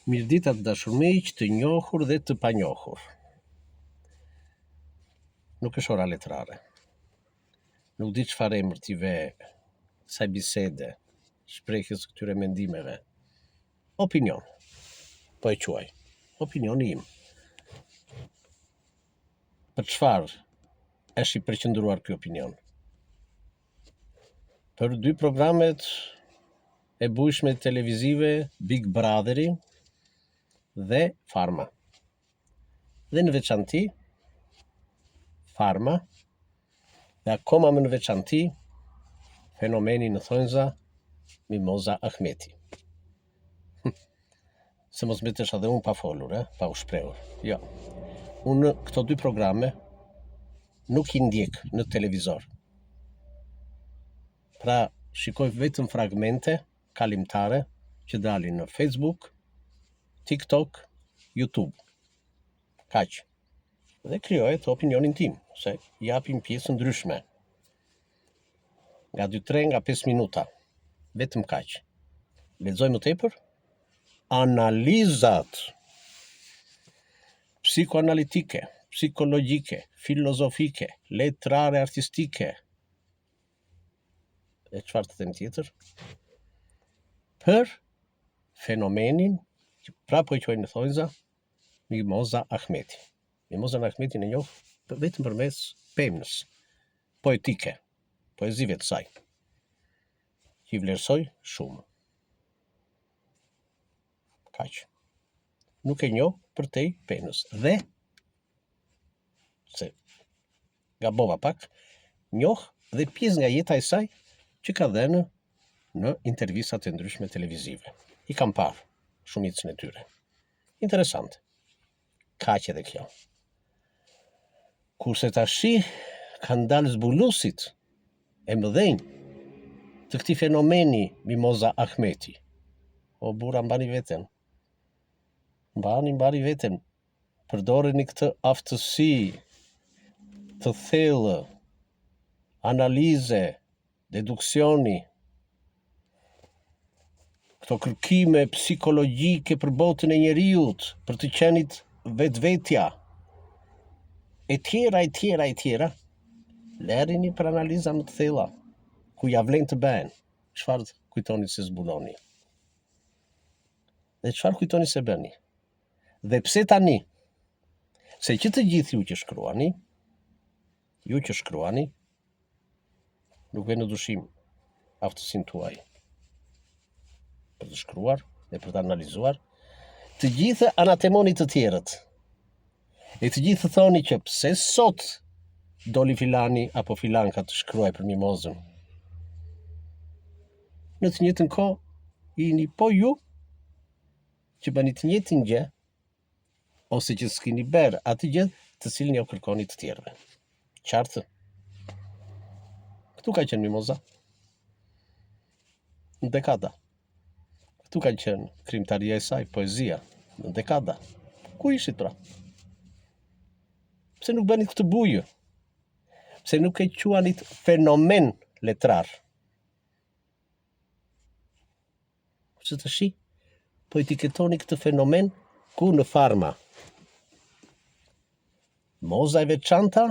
Mirëdita të dashur miq, të njohur dhe të panjohur. Nuk është ora letrare. Nuk di çfarë emër t'i ve kësaj bisede, shprehjes këtyre mendimeve. Opinion. Po e quaj. Opinioni im. Për çfarë është i përqendruar ky opinion? Për dy programet e bujshme televizive, Big Brotheri dhe Farma. Dhe në veçanti, Farma, dhe akoma më në veçanti, fenomeni në thonjza Mimoza Ahmeti. Se mos mbetesh edhe unë pa folur, pa u shprehur. Jo. Unë këto dy programe nuk i ndjek në televizor. Pra, shikoj vetëm fragmente kalimtare që dalin në Facebook, TikTok, YouTube. Kaq. Dhe krijohet opinionin tim, se japim pjesë ndryshme. Nga 2-3 nga 5 minuta. Vetëm kaq. Lexoj më tepër analizat psikoanalitike, psikologjike, filozofike, letrare artistike. E çfarë të them tjetër? Për fenomenin që prapë e quajnë në thonjza Mimoza Ahmeti. Mimoza Ahmeti në njoh vetëm përmes pemës poetike, poezive të saj, që i vlerësoj shumë. Kaq. Nuk e njoh për tej pemës. Dhe, se gabova pak, njoh dhe pjesë nga jeta e saj që ka dhënë në intervistat e ndryshme televizive. I kam parë shumicën e tyre. Interesante. Kaq edhe kjo. Kurse tashi kanë dalë zbulusit e mëdhenj të këtij fenomeni Mimoza Ahmeti. O burra, mbani veten. Mbani veten. Përdoreni këtë aftësi të thellë, analize, deduksioni, këto kërkime psikologjike për botën e njeriut, për të qenit vetvetja, e tjera, lerini për analiza më të thella, ku ja vlen të ben, çfarë kujtoni se zbuloni? Dhe çfarë kujtoni se bëni? Dhe pse tani? Se që të gjithë ju që shkruani, nuk vjen në dyshim aftësinë tuaj për të shkruar dhe për të analizuar, të gjithë anatemoni të tjerët. E të gjithë thoni që pse sot doli filani apo filanka të shkruaj për Mimozën. Në të njëjtën kohë, jeni po ju që bëni të njëjtin gjë, ose që s'keni bërë atë gjë të cilën ja kërkoni të tjerëve. Qartë? Këtu ka qenë Mimoza. Në dekada. Këtu ka qenë krimtaria e saj, poezia, në dekada. Ku ishit pra? Pse nuk bënit këtë bujë? Pse nuk e quanit fenomen letrar? Që të shi, po etiketoni këtë fenomen ku në Farma? Moza e veçanta,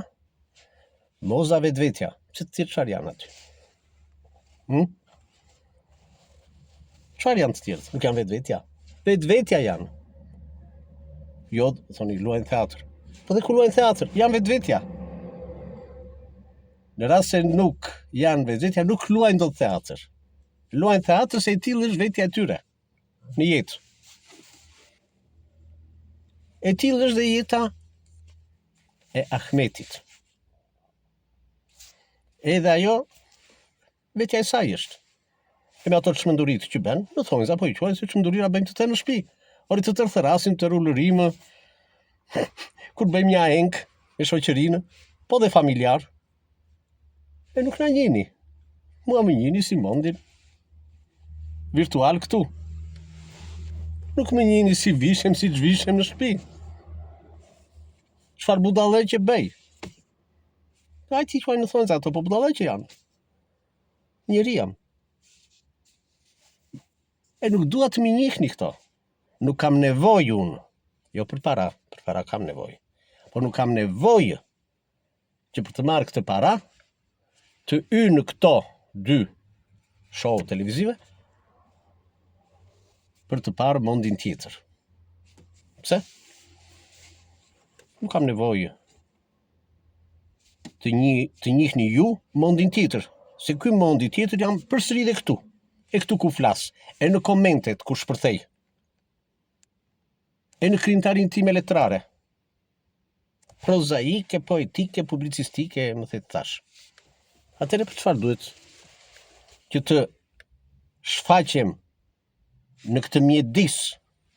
moza vetvetja. Që të tjerë çfarë janë aty? Çfarë janë të tjerë? Nuk janë vetvetja. Vetvetja janë. Jo, thoni, luajnë teatr. Po dhe ku luajnë teatr, janë vetvetja. Në rast se nuk janë vetvetja, nuk luajnë dot teatr. Luajnë teatr se i tillë është vetja e tyre në jetë. E tillë është dhe jeta e Ahmetit. Edhe ajo vetja e saj është. E me ato çmendurit që bën, në thonjza po i quajnë se çmendurira bëjnë të në shtëpi. Ori të tërtherasim, të rullërimë, kur bëjmë një ahenk me shoqërinë, po dhe familjar. E nuk na njihni. Mua më njihni si mondin virtual këtu. Nuk më njihni si vishem, si ç'vishem në shtëpi. Çfarë budallëqe bëj? Ai ti quajnë në thonjza ato, po budallëqe janë. Njeri jam. E nuk dua të më njihni këto. nuk kam nevojë unë, jo për para kam nevojë, por nuk kam nevojë që për të marrë këtë para, të në këto 2 show televizive, për të parë mondin tjetër. Pse? Nuk kam nevojë të njihni ju mondin tjetër, se ky mondi tjetër jam përsëri dhe këtu. E këtu ku flas, e në komentet ku shpërthej, e në krijimtarinë time letrare, prozaike, poetike, publicistike, më the të thash. Atëherë për çfarë duhet që të shfaqem në këtë mjedis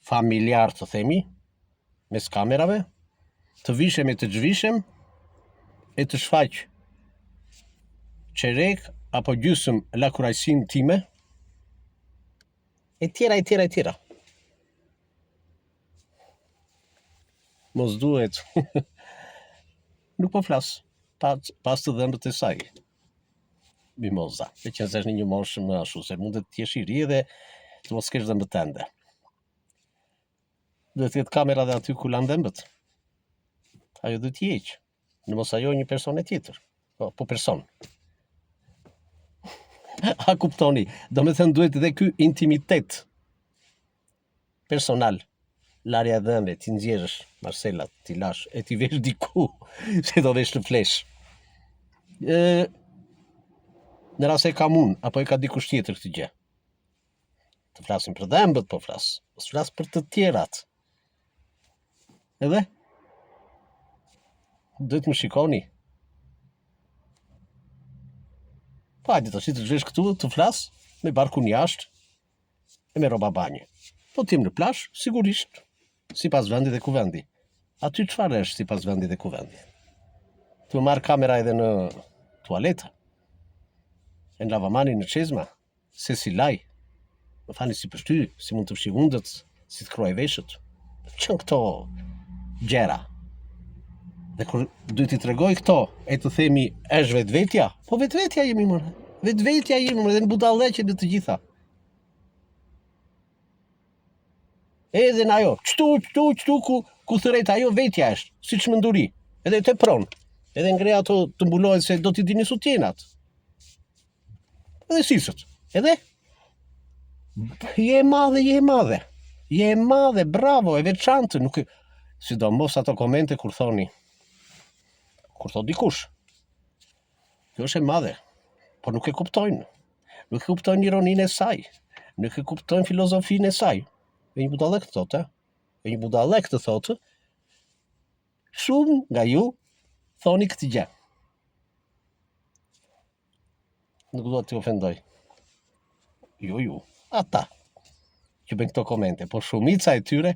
familjar, të themi, mes kamerave, të vishem e të zhvishem, e të shfaq qerek apo gjysmë lakurajsin time, e tjera. Mos duhet. Nuk po flas pas të dhëmbët e saj. Mimoza, e që nëse është një moshë më ashtu, se mund të jesh i ri dhe të mos kesh dhëmbët tënde. Duhet të jetë kamera dhe aty ku lan dhëmbët. Ajo duhet të jeq, në mos ajo një person e tjetër. Po person. A kuptoni, do me thënë duhet edhe ky intimitet personal, larja dhëmbe, ti nxjerrësh Marcela, ti lash, e ti vesh diku, se do vesh në flesh. Në rast se kam unë, apo e ka dikush tjetër këtë gjë. Të flasim për dhëmbët, po flas për të tjerat. Edhe duhet më shikoni. Po hajde tash të zhvesh këtu të flas me barkun jashtë e me rroba banje. Po tim në plazh, sigurisht, sipas vendit dhe kuvendi. Aty çfarë është sipas vendit dhe kuvendi? Të më marr kamera edhe në tualetë, e në lavamani në çezma, se si laj, më fani si përshty, si mund të fshi undët, si të kruaj veshët. Çon këto gjëra. Dhe kur duhet t'i tregoj këto, e të themi, është vetvetja? Po vetvetja jemi më. Vetvetja jemi më, dhe në budallëqe dhe të gjitha. Edhe në ajo, qëtu ku thëret ajo vetja është, si çmenduri, edhe të pron, edhe ngre ato të mbulohet se do t'i dini sutjenat. Edhe sisët, edhe je madhe, bravo, e veçantë, nuk sidomos ato komente kur thot dikush. Kjo është e madhe, por nuk e kuptojnë. Nuk e kuptojnë ironinë e saj, nuk e kuptojnë filozofinë e saj. E një budallëk të thotë, shumë nga ju thoni këtë gjë. Nuk do t'i ofendoj. Jo, ata që bëjnë këto komente, por shumica e tyre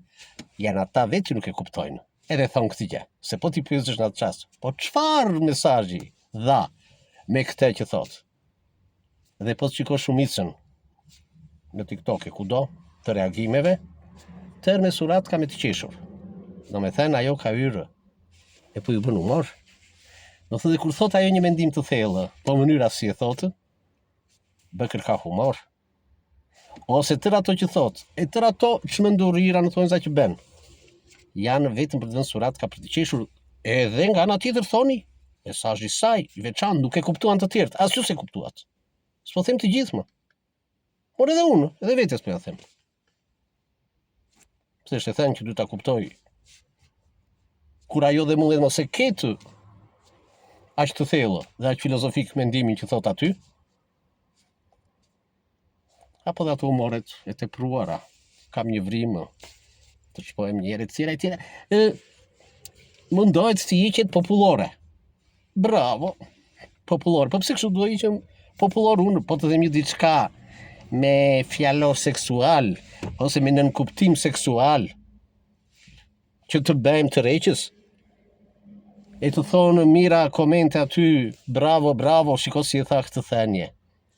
janë ata vetë që nuk e kuptojnë. Edhe thonë këtë gjë, se po t'i pyesësh në atë çast, po çfarë mesazhi dha me këtë që thotë? Dhe po të shikosh shumicën në TikTok e kudo të reagimeve, tërë me surat ka me të qeshur. Do me thënë ajo ka hyrë, e po ju bën humor. Do thë dhe kur thot ajo një mendim të thellë, po mënyra si e thotë, bë kërka humor. Ose tërë ato që thot, e tërë ato çmendurira në thonjza që bën, janë vetëm për të dhënë surat ka për të qeshur, edhe nga ana tjetër thoni, mesazhi i saj, i veçantë, nuk e kuptuan të tjerët, as ju se kuptuat. S'po them të gjithë më. Por edhe unë, edhe vetes po ja them. Pse është e thënë që duhet ta kuptoj. Kur ajo dhe mundet mos e ketë aq të thellë dhe aq filozofik mendimin që thot aty, apo dhe ato humoret e tepruara, kam një vrimë, të shpojmë njëre të tjera. Mundohet të hiqet popullore. Bravo, popullore. Po pse kështu do hiqem popullor unë, po të them një diçka me fjalor seksual, ose me nënkuptim seksual, që të bëjmë të reqës, e të thonë mira komente aty, bravo, shiko si e tha këtë thënie.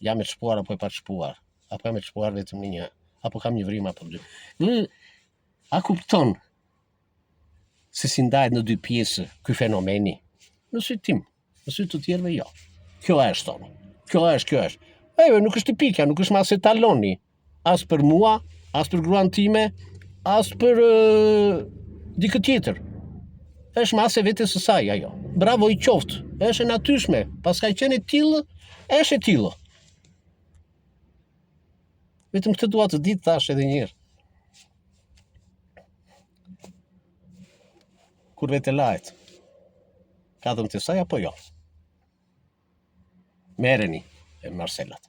Jam e çpuar apo e pa çpuar, apo jam e çpuar vetëm në një, apo kam një vrimë apo dy. A kupton se si ndahet në 2 pjesë ky fenomeni? Në sy tim, në sy të tjerëve jo. Kjo është thonë. Kjo është. Nuk është tipikja, nuk është mas e taloni. As për mua, as për gruan time, as për dikë tjetër. Është masë e vetes së saj ajo. Bravo i qoftë. Është e natyrshme. Paska qenë e tillë, është e tillë. Vetëm këtë dua të ditë thash edhe një herë. Kur vetë lahet, ka dhëmë të saj apo jo? Merreni e Marcelat.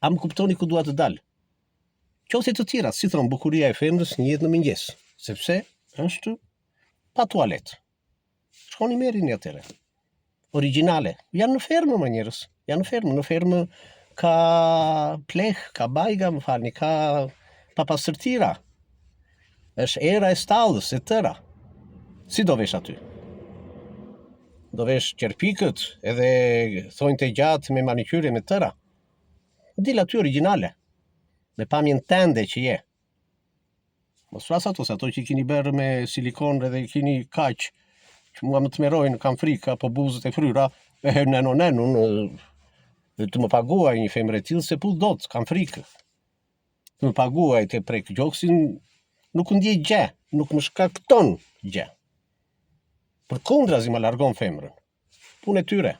A më kuptoni ku dua të dalë? Qoftë të tjera, si thon bukuria e femrës një jetë në mëngjes, sepse është pa tualet. Shkoni merrini atëre. Origjinale. Janë në fermë më njerëz. Janë në fermë. Në fermë ka pleh, ka bajga, më falni, ka papastërtira. Është era e stallës, e tëra. Si do vesh aty? Do vesh qerpikët edhe thonjë të gjatë me manikyre me tëra? Dil aty origjinale. Me pamjen tënde që je. Mos flas ato që keni bërë me silikon edhe keni kaq që mua më të merojnë, kam frikë, apo buzët e fryra, unë të më paguaj një femër e tillë se pull dot, kam frikë. Të më paguaj të prek gjoksin, nuk ndjej gjë, nuk më shkakton gjë. Përkundrazi më largon femrën. Punë e tyre.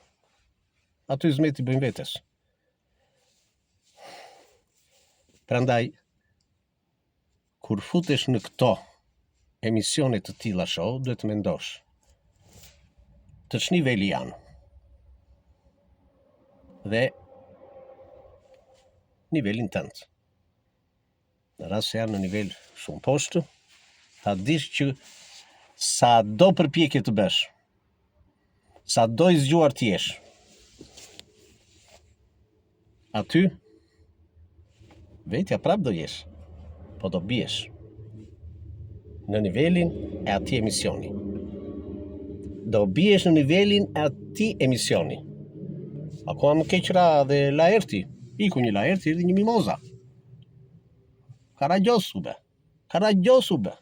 Aty zmeti bëjnë vetes. Prandaj, kur futesh në këto emisione të tilla show, duhet të mendosh. Të ç'niveli janë. Dhe nivelin tënd. Në rast se janë në nivel shumë poshtë, ta dish që sa do përpjekje të bësh, sa do i zgjuar t'jesh, aty vetja prap do jesh, po do biesh në nivelin e atij emisioni. Do biesh në nivelin e atij emisioni. Akoma më keq ra dhe Laerti, iku një Laerti, erdhi një mimoza. Karagjosu be.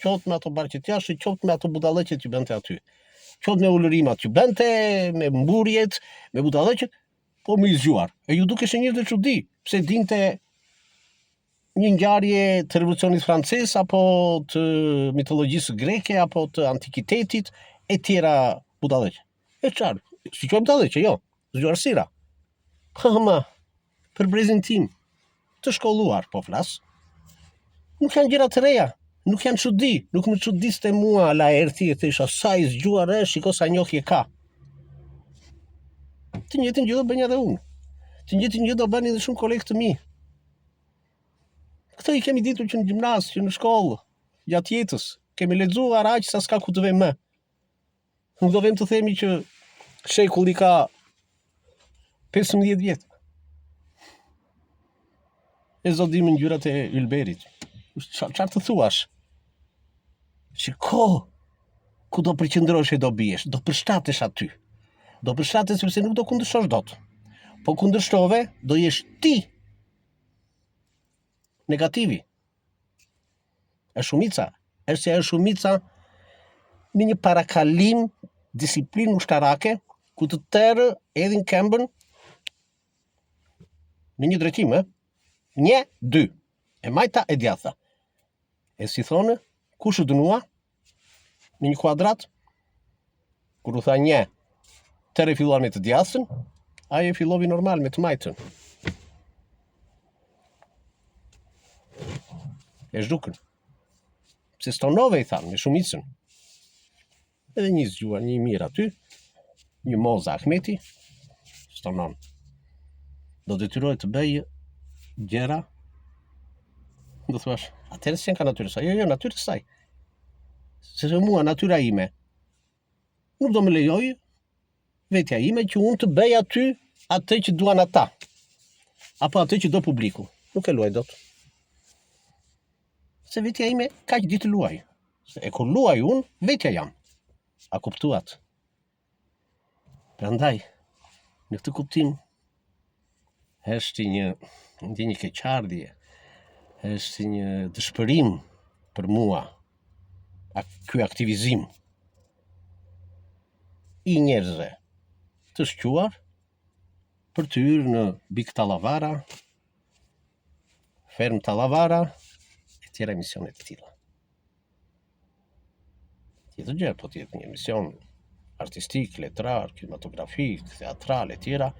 Qoftë me ato barqet jashtë, qoftë me ato budallëqet që bënte aty. Qoftë me ulërimat që bënte, me mburjet, me budallëqet, po më i zgjuar. E ju dukesh një të çudi, pse dinte një ngjarje të revolucionit francez apo të mitologjisë greke apo të antikitetit e tjera budallëqe. E çfarë? Si quajmë budallëqe, jo, zgjuarsira. Ma, për brezin tim, të shkolluar, po flas. Nuk janë gjëra të reja. Nuk janë çudi, nuk më çudiste mua Laerti e thesha sa i zgjuar është, shiko sa njohje ka. Të njëjtën gjë do bënja edhe unë. Të njëjtën gjë do bënin edhe shumë kolegë të mi. Këto i kemi ditur që në gjimnaz, që në shkollë, gjatë jetës, kemi lexuar aq sa s'ka ku të vëmë më. Nuk do vëm të themi që shekulli ka 15 vjet. E zodim ngjyrat e Ylberit. Çfarë të thuash? Shiko, ku do përqendrohesh e do biesh, do përshtatesh aty. Do përshtatesh sepse nuk do kundërshosh dot. Po kundërshtove, do jesh ti negativi. Është shumica në një parakalim disiplinë ushtarake, ku të tërë edhin këmbën në një drejtim, 1, 2, e majta e djatha. E si thonë, kush u dënua në një kuadrat, kur u tha 1, tërë e filluar me të djathën, aje fillovi normal me të majtën. E zhdukën. Pse stonove i thanë, me shumicën. Edhe një zgjuar, një mirë aty, një moza Ahmeti, stonon. Do detyrohet të bëjë gjëra, do thuash, atëherë s'janë ka natyrës saj. Jo, natyrës saj. Se mua natyra ime nuk do më lejoj vetja ime që unë të bëj aty atë që duan ata. Apo atë që do publiku. Nuk e luaj dot. Se vetja ime kaq ditë luaj. E kur luaj unë, vetja jam. A kuptuat? Prandaj, në këtë kuptim, është një keqardhje, është një dëshpërim për mua, ky aktivizim i njerëzve të shquar për të hyrë në Bik Tallavara, Ferm Tallavara, tjera emisionet të tilla. Tjetër gjë, po tjetë një emision artistik, letrar, kinematografik, teatral e tjera,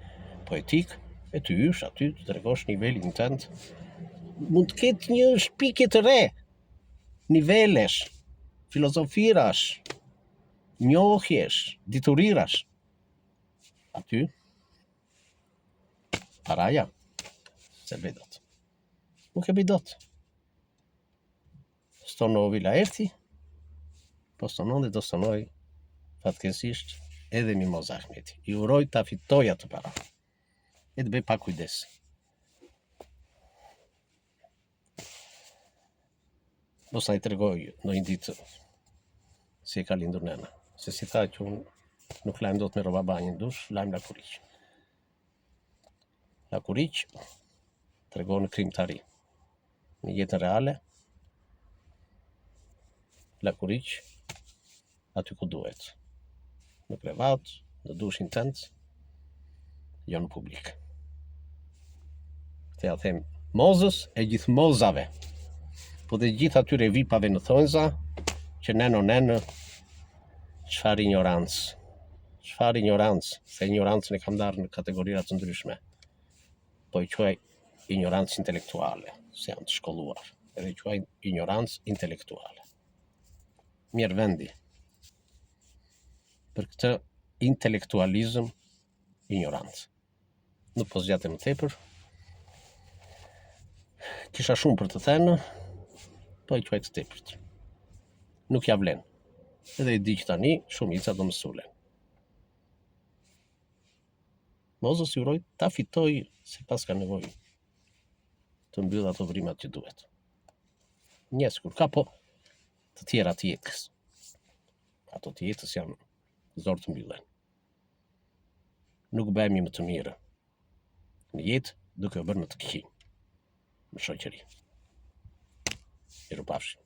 poetik, e ty ysh aty të tregosh nivelin tënd. Mund të ketë një shpikje të re, nivelesh, filozofirash, njohjesh, diturirash. Aty paraja se bëj. Nuk e bëj dot. Stonovi Laerti, po stonon dhe do stonoj fatkesisht edhe Mimoz Ahmeti. I uroj ta fitoj atë para. E të bëj pa kujdes. Mos na i tregoj në një ditë si e ka lindur nëna. Se si tha që unë nuk lajm dot me roba banjë në dush, lajm lakuriq. Lakuriq tregon krimtari. Në jetën reale, lakuriq aty ku duhet. Në krevat, në dushin tënd, jo në publik. Këtë ja them mozës e gjithë mozave, po dhe gjithë atyre vipave në thonjza, që nenë, çfarë ignorancë. Çfarë ignorancë, se ignorancën e kam darë në kategorira të ndryshme. Po i quaj ignorancë intelektuale, se janë të shkolluar, edhe i quaj ignorancë intelektuale. Mirë vendi për këtë intelektualizëm ignorancë. Nuk po zgjatem më tepër. Kisha shumë për të thënë, po i quaj të tepërt. Nuk ja vlen. Edhe i di që tani shumica do më sulen. Mozës i uroj ta fitoj se pas ka nevojë të mbyll ato vrimat që duhet. Njes kur ka, po të tjera të jetës. Ato të jetës janë zor të mbyllen. Nuk bëhemi më të mirë në jetë duke u bërë më të këqij në shoqëri. Mirupafshim.